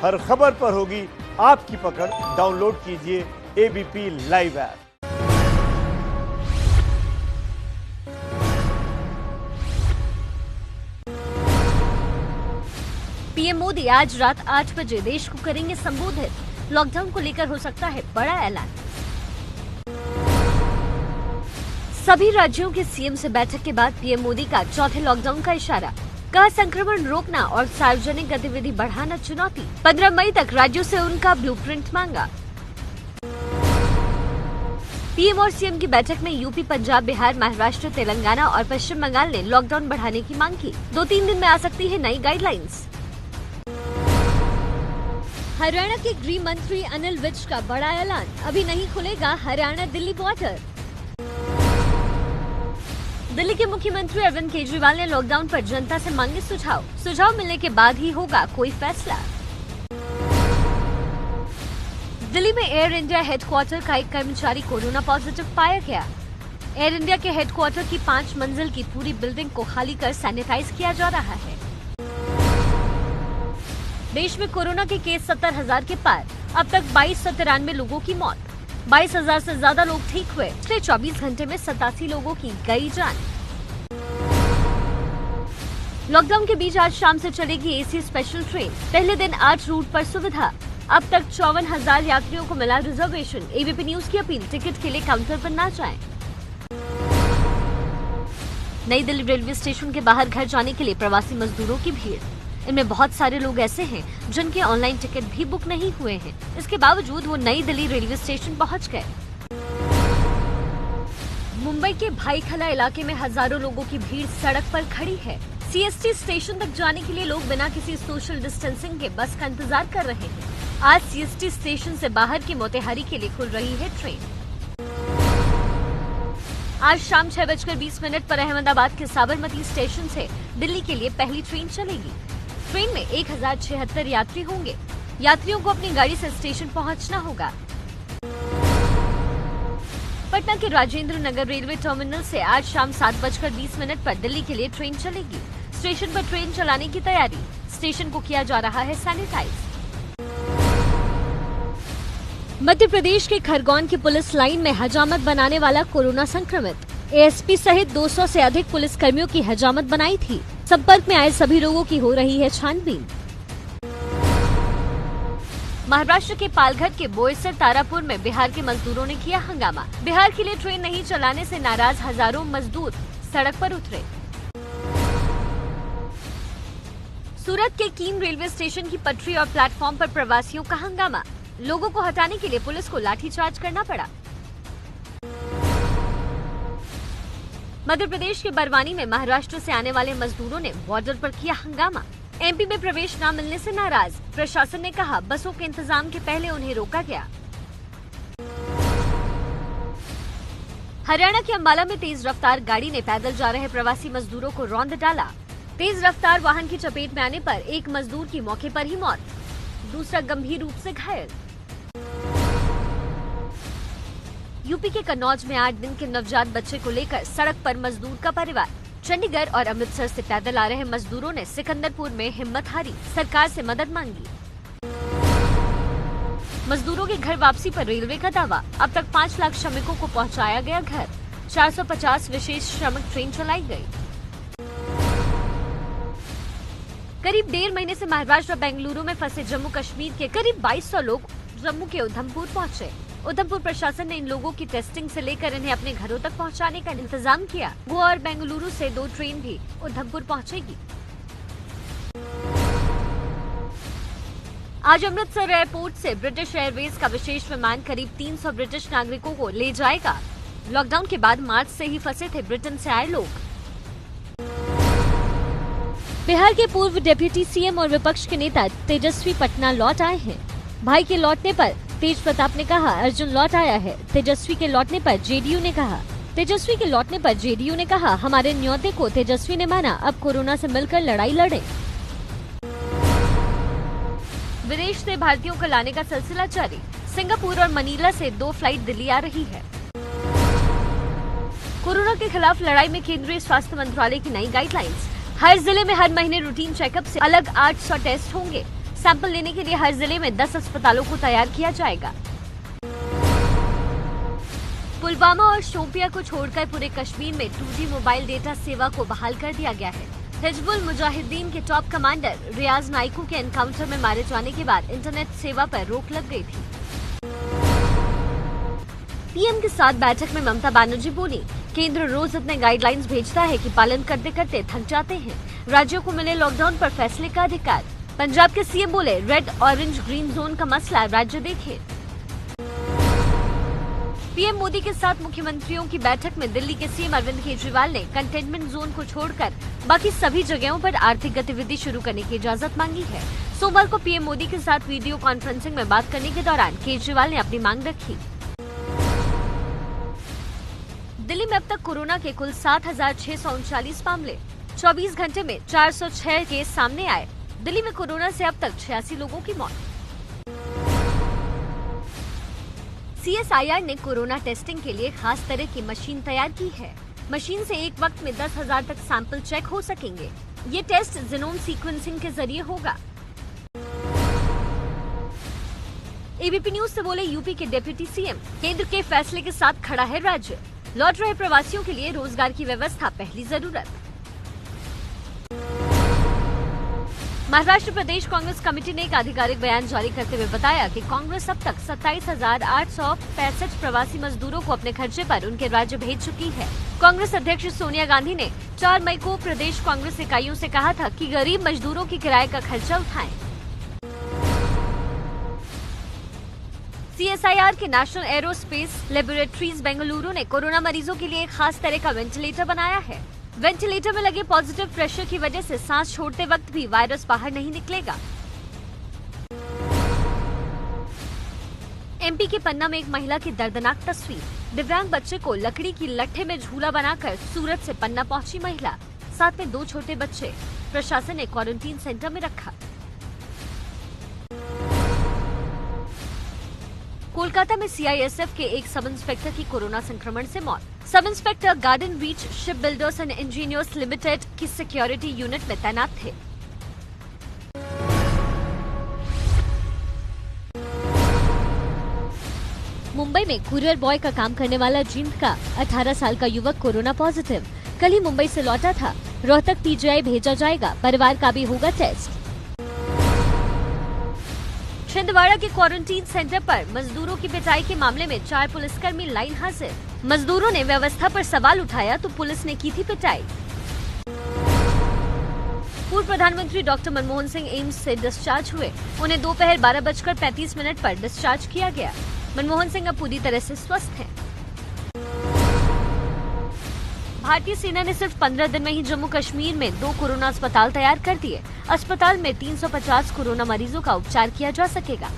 हर खबर पर होगी आपकी पकड़। डाउनलोड कीजिए ABP live app. PM Modi आज रात 8 बजे देश को करेंगे संबोधित। लॉकडाउन को लेकर हो सकता है बड़ा ऐलान। सभी राज्यों के सीएम से बैठक के बाद पीएम मोदी का चौथे लॉकडाउन का इशारा। कहा संक्रमण रोकना और सार्वजनिक गतिविधि बढ़ाना चुनौती। 15 मई तक राज्यों से उनका ब्लूप्रिंट मांगा। पीएम और सीएम की बैठक में यूपी, पंजाब, बिहार, महाराष्ट्र, तेलंगाना और पश्चिम बंगाल ने लॉकडाउन बढ़ाने की मांग की। 2-3 दिन में आ सकती है नई गाइडलाइंस। हरियाणा के गृह मंत्री अनिल विज का बड़ा ऐलान। अभी नहीं खुलेगा हरियाणा दिल्ली बॉर्डर। दिल्ली के मुख्यमंत्री अरविंद केजरीवाल ने लॉकडाउन पर जनता से मांगे सुझाव मिलने के बाद ही होगा कोई फैसला। दिल्ली में एयर इंडिया हेडक्वार्टर का एक कर्मचारी कोरोना पॉजिटिव पाया गया। एयर इंडिया के हेडक्वार्टर की 5 मंजिल की पूरी बिल्डिंग को खाली कर सैनिटाइज किया जा रहा है। देश में कोरोना के केस 70,000 के पार। अब तक 2293 लोगों की मौत। 22,000 से ज्यादा लोग ठीक हुए। पिछले 24 घंटे में 87 लोगों की गई जान। लॉकडाउन के बीच आज शाम से चलेगी एसी स्पेशल ट्रेन। पहले दिन 8 रूट पर सुविधा। अब तक 54,000 यात्रियों को मिला रिजर्वेशन। एबीपी न्यूज की अपील, टिकट के लिए काउंटर पर न जाएं। नई दिल्ली रेलवे स्टेशन के बाहर घर जाने के लिए प्रवासी मजदूरों की भीड़। इनमें बहुत सारे लोग ऐसे हैं जिनके ऑनलाइन टिकट भी बुक नहीं हुए हैं। इसके बावजूद वो नई दिल्ली रेलवे स्टेशन पहुंच गए। मुंबई के भाईखला इलाके में हजारों लोगों की भीड़ सड़क पर खड़ी है। सीएसटी स्टेशन तक जाने के लिए लोग बिना किसी सोशल डिस्टेंसिंग के बस का इंतजार कर रहे हैं। आज सीएसटी स्टेशन से बाहर की मोतिहारी के लिए खुल रही है ट्रेन। आज शाम 6:20 पर अहमदाबाद के साबरमती स्टेशन से दिल्ली के लिए पहली ट्रेन चलेगी। ट्रेन में 1076 यात्री होंगे। यात्रियों को अपनी गाड़ी से स्टेशन पहुंचना होगा। पटना के राजेंद्र नगर रेलवे टर्मिनल से आज शाम 7:20 पर दिल्ली के लिए ट्रेन चलेगी। स्टेशन पर ट्रेन चलाने की तैयारी। स्टेशन को किया जा रहा है सैनिटाइज। मध्य प्रदेश के खरगोन की पुलिस लाइन में हजामत बनाने वाला कोरोना संक्रमित। एएसपी सहित 200 से अधिक पुलिस कर्मियों की हजामत बनाई थी। संपर्क में आए सभी लोगों की हो रही है छानबीन। महाराष्ट्र के पालघर के बोईसर तारापुर में बिहार के मजदूरों ने किया हंगामा। बिहार के लिए ट्रेन नहीं चलाने से नाराज हजारों मजदूर सड़क पर उतरे। सूरत के कीम रेलवे स्टेशन की पटरी और प्लेटफॉर्म पर प्रवासियों का हंगामा। लोगों को हटाने के लिए पुलिस को लाठीचार्ज करना पड़ा। मध्य प्रदेश के बरवानी में महाराष्ट्र से आने वाले मजदूरों ने बॉर्डर पर किया हंगामा। एमपी में प्रवेश न मिलने से नाराज। प्रशासन ने कहा बसों के इंतजाम के पहले उन्हें रोका गया। हरियाणा के अंबाला में तेज रफ्तार गाड़ी ने पैदल जा रहे प्रवासी मजदूरों को रौंद डाला। तेज रफ्तार वाहन की चपेट में आने पर एक मजदूर की मौके पर ही मौत, दूसरा गंभीर रूप से घायल। यूपी के कन्नौज में 8 दिन के नवजात बच्चे को लेकर सड़क पर मजदूर का परिवार। चंडीगढ़ और अमृतसर से पैदल आ रहे मजदूरों ने सिकंदरपुर में हिम्मत हारी, सरकार से मदद मांगी। मजदूरों के घर वापसी पर रेलवे का दावा। अब तक 5 लाख श्रमिकों को पहुंचाया गया घर। 450 विशेष श्रमिक ट्रेन चलाई गई। करीब 1.5 महीने से महाराष्ट्र और बेंगलुरु में फंसे जम्मू कश्मीर के करीब 2200 लोग जम्मू के उधमपुर पहुंचे। उधमपुर प्रशासन ने इन लोगों की टेस्टिंग से लेकर इन्हें अपने घरों तक पहुंचाने का इंतजाम किया। गोवा और बेंगलुरु से 2 ट्रेन भी उधमपुर पहुंचेगी। आज अमृतसर एयरपोर्ट से ब्रिटिश एयरवेज का विशेष विमान करीब 300 ब्रिटिश नागरिकों को ले जाएगा। लॉकडाउन के बाद मार्च से ही फंसे थे ब्रिटेन से आए लोग। बिहार के पूर्व डिप्टी सीएम और विपक्ष के नेता तेजस्वी पटना लौट आए हैं। भाई के लौटने पर तेज प्रताप ने कहा अर्जुन लौट आया है। तेजस्वी के लौटने पर जेडीयू ने कहा हमारे न्योते को तेजस्वी ने माना, अब कोरोना से मिलकर लड़ाई लड़े। विदेश से भारतीयों को लाने का सिलसिला जारी। सिंगापुर और मनीला से 2 फ्लाइट दिल्ली आ रही है। कोरोना के खिलाफ लड़ाई में केंद्रीय स्वास्थ्य मंत्रालय की नई गाइडलाइंस। हर जिले में हर महीने रूटीन चेकअप से अलग 800 टेस्ट होंगे। सैंपल लेने के लिए हर जिले में 10 अस्पतालों को तैयार किया जाएगा। पुलवामा और शोपिया को छोड़कर पूरे कश्मीर में 2G मोबाइल डेटा सेवा को बहाल कर दिया गया है। हिजबुल मुजाहिदीन के टॉप कमांडर रियाज नाइकू के एनकाउंटर में मारे जाने के बाद इंटरनेट सेवा पर रोक लग गई थी। पीएम के साथ बैठक में ममता बनर्जी बोली, केंद्र रोज अपने गाइडलाइंस भेजता है कि पालन करते करते थक जाते हैं। राज्यों को मिले लॉकडाउन पर फैसले का अधिकार। पंजाब के सीएम बोले, रेड ऑरेंज ग्रीन जोन का मसला राज्य देखे। पीएम मोदी के साथ मुख्यमंत्रियों की बैठक में दिल्ली के सीएम अरविंद केजरीवाल ने कंटेनमेंट जोन को छोड़कर बाकी सभी जगहों पर आर्थिक गतिविधि शुरू करने की इजाजत मांगी है। सोमवार को पीएम मोदी के साथ वीडियो कॉन्फ्रेंसिंग में बात करने के दौरान केजरीवाल ने अपनी मांग रखी। दिल्ली में अब तक कोरोना के कुल 7,639 मामले, 24 घंटे में 406 केस सामने आए। दिल्ली में कोरोना से अब तक 86 लोगों की मौत। CSIR ने कोरोना टेस्टिंग के लिए खास तरह की मशीन तैयार की है। मशीन से एक वक्त में 10,000 तक सैंपल चेक हो सकेंगे। ये टेस्ट जीनोम सीक्वेंसिंग के जरिए होगा। एबीपी न्यूज से बोले यूपी के डिप्टी सीएम, केंद्र के फैसले के साथ खड़ा है राज्य। लौट रहे प्रवासियों के लिए रोजगार की व्यवस्था पहली जरूरत। महाराष्ट्र प्रदेश कांग्रेस कमेटी ने एक आधिकारिक बयान जारी करते हुए बताया कि कांग्रेस अब तक 27,865 प्रवासी मजदूरों को अपने खर्चे पर उनके राज्य भेज चुकी है। कांग्रेस अध्यक्ष सोनिया गांधी ने 4 मई को प्रदेश कांग्रेस इकाइयों से कहा था कि गरीब मजदूरों की किराए का खर्चा उठाएं। CSIR के नेशनल एरोस्पेस लेबोरेटरीज बेंगलुरु ने कोरोना मरीजों के लिए एक खास तरह का वेंटिलेटर बनाया है। वेंटिलेटर में लगे पॉजिटिव प्रेशर की वजह से सांस छोड़ते वक्त भी वायरस बाहर नहीं निकलेगा। MP के पन्ना में एक महिला की दर्दनाक तस्वीर। दिव्यांग बच्चे को लकड़ी की लट्ठे में झूला बनाकर सूरत से पन्ना पहुंची महिला, साथ में 2 छोटे बच्चे। प्रशासन ने क्वारंटीन सेंटर में रखा। कोलकाता में CISF के एक सब इंस्पेक्टर की कोरोना संक्रमण से मौत। Sub inspector garden reach ship builders and engineers limited की सिक्योरिटी यूनिट में तैनात थे। मुंबई में कुरियर बॉय का काम करने वाला जींद का 18 साल का युवक कोरोना पॉजिटिव। कल ही मुंबई से लौटा था। रोहतक PGI भेजा जाएगा। परिवार का भी होगा टेस्ट। छिंदवाड़ा के क्वारंटीन सेंटर पर मजदूरों की पिटाई के मामले में 4 पुलिसकर्मी लाइन हाजिर। मजदूरों ने व्यवस्था पर सवाल उठाया तो पुलिस ने की थी पिटाई। पूर्व प्रधानमंत्री डॉक्टर मनमोहन सिंह एम्स से डिस्चार्ज हुए। उन्हें दोपहर 12:35 पर डिस्चार्ज किया गया। मनमोहन सिंह अब पूरी तरह से स्वस्थ हैं। भारतीय सेना ने सिर्फ 15 दिन में ही जम्मू कश्मीर में 2 कोरोना अस्पताल तैयार कर दिए। अस्पताल में 350 कोरोना मरीजों का उपचार किया जा सकेगा।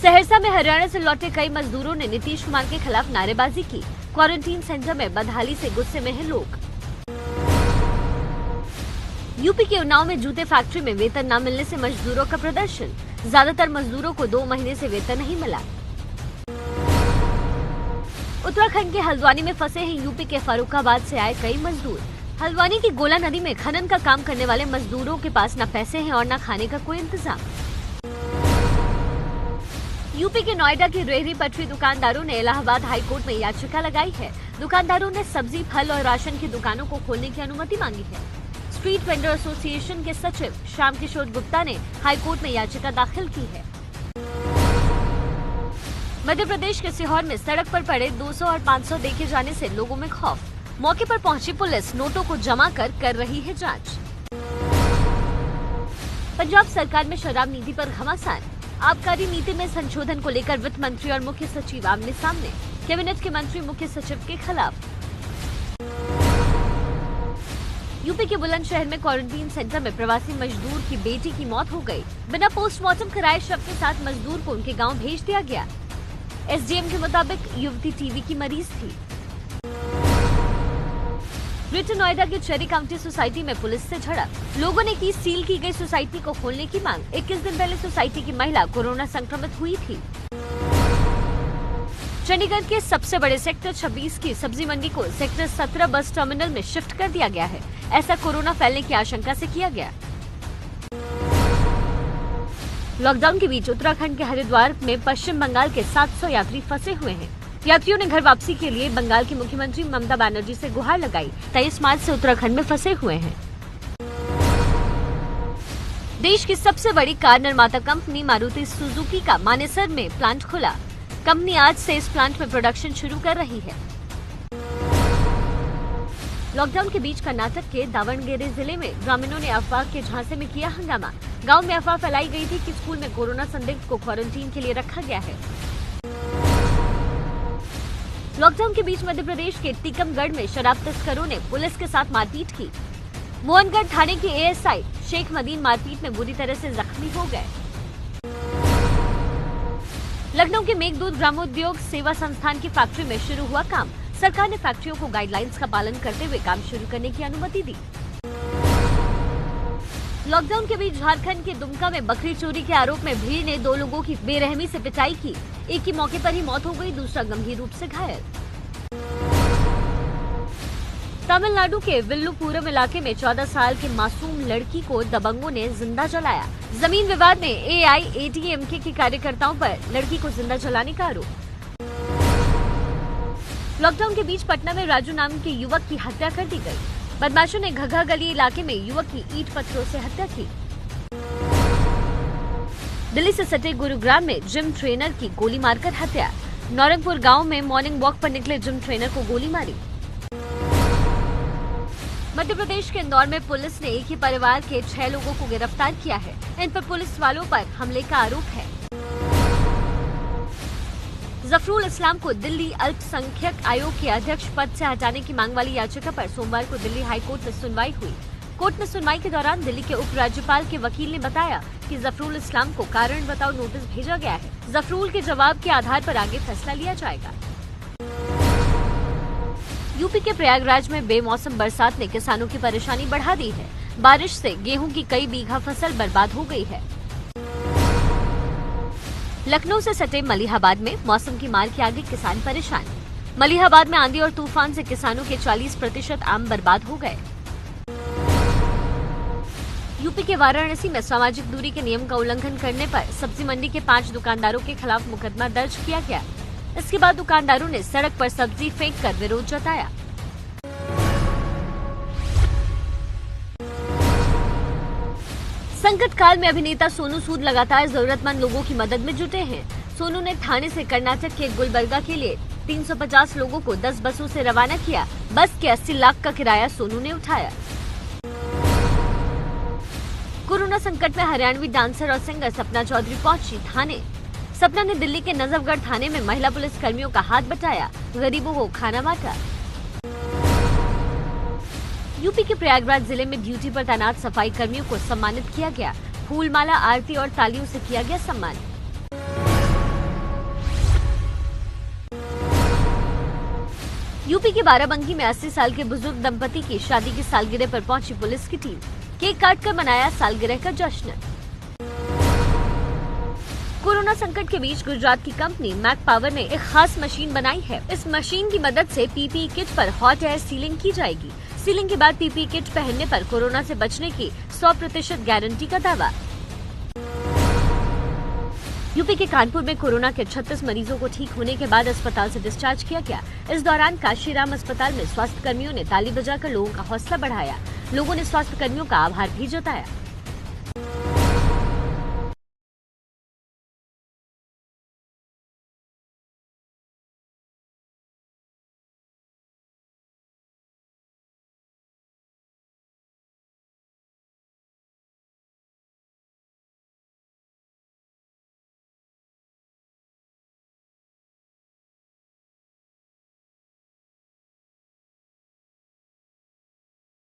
सहरसा में हरियाणा से लौटे कई मजदूरों ने नीतीश कुमार के खिलाफ नारेबाजी की। क्वारंटीन सेंटर में बदहाली से गुस्से में हैं लोग। यूपी के उन्नाव में जूते फैक्ट्री में वेतन न मिलने से मजदूरों का प्रदर्शन। ज्यादातर मजदूरों को 2 महीने से वेतन नहीं मिला। उत्तराखंड के हल्द्वानी में फंसे हैं यूपी के फर्रुखाबाद से आए कई मजदूर। हल्द्वानी की गोला नदी में खनन का काम करने वाले मजदूरों के पास न पैसे हैं और न खाने का कोई इंतजाम। यूपी के नोएडा के रेहड़ी पटरी दुकानदारों ने इलाहाबाद हाईकोर्ट में याचिका लगाई है। दुकानदारों ने सब्जी, फल और राशन की दुकानों को खोलने की अनुमति मांगी है। स्ट्रीट वेंडर एसोसिएशन के सचिव श्याम किशोर गुप्ता ने हाईकोर्ट में याचिका दाखिल की है। मध्य प्रदेश के सीहोर में सड़क पर पड़े 200 और 500 देखे जाने से लोगों में खौफ। मौके पर पहुंची पुलिस नोटों को जमा कर रही है जांच। पंजाब सरकार में शराब नीति पर घमासान। आबकारी नीति में संशोधन को लेकर वित्त मंत्री और मुख्य सचिव आमने सामने। कैबिनेट के मंत्री मुख्य सचिव के खिलाफ। यूपी के बुलंदशहर में क्वारंटीन सेंटर में प्रवासी मजदूर की बेटी की मौत हो गई। बिना पोस्टमार्टम कराए शव के साथ मजदूर को उनके गांव भेज दिया गया। SDM के मुताबिक युवती टीबी की मरीज थी। ग्रेटर नोएडा के चेरी काउंटी सोसाइटी में पुलिस से झड़प। लोगों ने की सील की गई सोसाइटी को खोलने की मांग। 21 दिन पहले सोसाइटी की महिला कोरोना संक्रमित हुई थी। चंडीगढ़ के सबसे बड़े सेक्टर 26 की सब्जी मंडी को सेक्टर 17 बस टर्मिनल में शिफ्ट कर दिया गया है। ऐसा कोरोना फैलने की आशंका से किया गया। लॉकडाउन के बीच उत्तराखंड के हरिद्वार में पश्चिम बंगाल के 700 यात्री फंसे हुए हैं। यात्रियों ने घर वापसी के लिए बंगाल की मुख्यमंत्री ममता बनर्जी से गुहार लगाई। 23 मार्च से उत्तराखंड में फंसे हुए हैं। देश की सबसे बड़ी कार निर्माता कंपनी मारुति सुजुकी का मानेसर में प्लांट खुला। कंपनी आज से इस प्लांट में प्रोडक्शन शुरू कर रही है। लॉकडाउन के बीच कर्नाटक के दावणगेरे जिले में ग्रामीणों ने अफवाह के झांसे में किया हंगामा। गांव में अफवाह फैलाई गई थी कि स्कूल में कोरोना संदिग्ध को क्वारंटीन के लिए रखा गया है। लॉकडाउन के बीच मध्य प्रदेश के टीकमगढ़ में शराब तस्करों ने पुलिस के साथ मारपीट की। मोहनगढ़ थाने के एएसआई शेख मदीन मारपीट में बुरी तरह से जख्मी हो गए। लखनऊ के मेघदूत ग्रामोद्योग सेवा संस्थान की फैक्ट्री में शुरू हुआ काम। सरकार ने फैक्ट्रियों को गाइडलाइंस का पालन करते हुए काम शुरू करने की अनुमति दी। लॉकडाउन के बीच झारखंड के दुमका में बकरी चोरी के आरोप में भीड़ ने 2 लोगों की बेरहमी से पिटाई की। एक की मौके पर ही मौत हो गई, दूसरा गंभीर रूप से घायल। तमिलनाडु के विल्लुपुरम इलाके में 14 साल की मासूम लड़की को दबंगों ने जिंदा जलाया। जमीन विवाद में एआईएडीएमके के कार्यकर्ताओं पर लड़की को जिंदा जलाने का आरोप। लॉकडाउन के बीच पटना में राजू नाम के युवक की हत्या कर दी गई। बदमाशों ने घघा गली इलाके में युवक की ईंट पत्थरों से हत्या की। दिल्ली से सटे गुरुग्राम में जिम ट्रेनर की गोली मारकर हत्या। नौरंगपुर गांव में मॉर्निंग वॉक पर निकले जिम ट्रेनर को गोली मारी। मध्य प्रदेश के इंदौर में पुलिस ने एक ही परिवार के 6 लोगों को गिरफ्तार किया है। इन पर पुलिस वालों पर हमले का आरोप है। जफरुल इस्लाम को दिल्ली अल्पसंख्यक आयोग के अध्यक्ष पद से हटाने की मांग वाली याचिका पर सोमवार को दिल्ली हाई कोर्ट में सुनवाई हुई। कोर्ट में सुनवाई के दौरान दिल्ली के उप राज्यपाल के वकील ने बताया कि जफरुल इस्लाम को कारण बताओ नोटिस भेजा गया है। जफरुल के जवाब के आधार पर आगे फैसला लिया जाएगा। यूपी के प्रयागराज में बेमौसम बरसात ने किसानों की परेशानी बढ़ा दी है। बारिश से गेहूं की कई बीघा फसल बर्बाद हो गई है। लखनऊ से सटे मलिहाबाद में मौसम की मार के आगे किसान परेशान। मलिहाबाद में आंधी और तूफान से किसानों के 40% आम बर्बाद हो गए। यूपी के वाराणसी में सामाजिक दूरी के नियम का उल्लंघन करने पर सब्जी मंडी के 5 दुकानदारों के खिलाफ मुकदमा दर्ज किया गया। इसके बाद दुकानदारों ने सड़क पर सब्जी फेंक कर विरोध जताया। संकट काल में अभिनेता सोनू सूद लगातार जरूरतमंद लोगों की मदद में जुटे हैं। सोनू ने ठाणे से कर्नाटक के गुलबर्गा के लिए 350 लोगों को 10 बसों से रवाना किया। बस के 80 लाख का किराया सोनू ने उठाया। कोरोना संकट में हरियाणवी डांसर और सिंगर सपना चौधरी पहुंची थाने। सपना ने दिल्ली के नजफगढ़ थाने में महिला पुलिस कर्मियों का हाथ बटाया, गरीबों को खाना बांटा। यूपी के प्रयागराज जिले में ड्यूटी पर तैनात सफाई कर्मियों को सम्मानित किया गया। फूल माला, आरती और तालियों से किया गया सम्मान। यूपी के बाराबंकी में 80 साल के बुजुर्ग दंपति की शादी की सालगिरह पर पहुंची पुलिस की टीम। केक काटकर मनाया सालगिरह का जश्न। कोरोना संकट के बीच गुजरात की कंपनी मैक पावर ने एक खास मशीन बनाई है। इस मशीन की मदद से पीपीई किट पर हॉट एयर सीलिंग की जाएगी। सीलिंग के बाद पीपीई किट पहनने पर कोरोना से बचने की 100% गारंटी का दावा। यूपी के कानपुर में कोरोना के 36 मरीजों को ठीक होने के बाद अस्पताल से डिस्चार्ज किया गया। इस दौरान काशीराम अस्पताल में स्वास्थ्य कर्मियों ने ताली बजाकर लोगों का हौसला बढ़ाया। लोगों ने स्वास्थ्य कर्मियों का आभार भी जताया।